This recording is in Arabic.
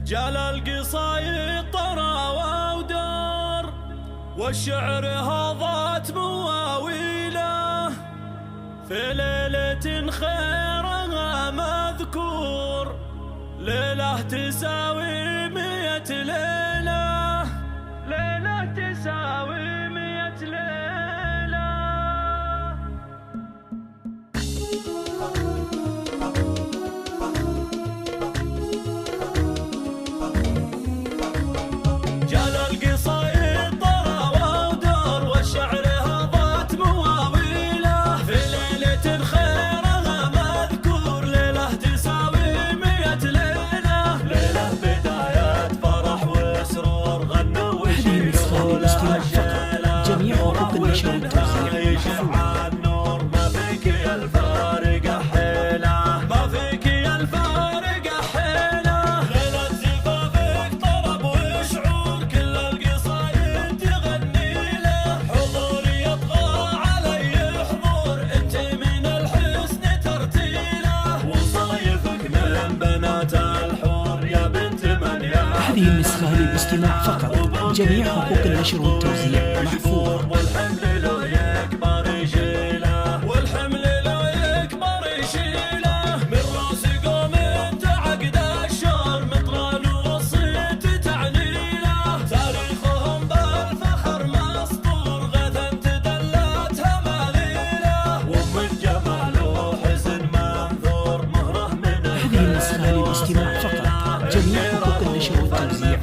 جال القصايد طرى ودار، والشعر هضت مواويله، في ليلة خيرها مذكور، ليلة تساوي 100 ليلة، ليلة تساوي 100 ليلة. جال القصايد طرى ودار، والشعر هضت مواويله، في ليلة خيرها مذكور، ليلة تساوي 100 ليلة، ليلة بداية فرح وسرور، غنوا وشيلوا لها شيلة، جميع حقوق النشر والتوزيع يشع النور، ما فيك يا الفارقة حيلة، ما فيك يا الفارقة حيلة، ليلة زفافك طرب وشعور، كل القصايد تغني له، حضوري يطغى علي حضور، انت من الحسن ترتيله، وصايفك من بنات الحور، يا بنت من يا هذه النسخة للاستماع فقط. جميع حقوق النشر والتوزيع محفوظة. والحمل لو يكبر يشيله، والحمل لو يكبر يشيله، من راس قوم تعقد الشهر، مطران وصيت تعنيله، تاريخهم بالفخر مسطور، غدا تدلت هماليله، ومن جمال وحسن منثور، مهره من هذه النسخة للاستماع فقط. جميع حقوق النشر والتوزيع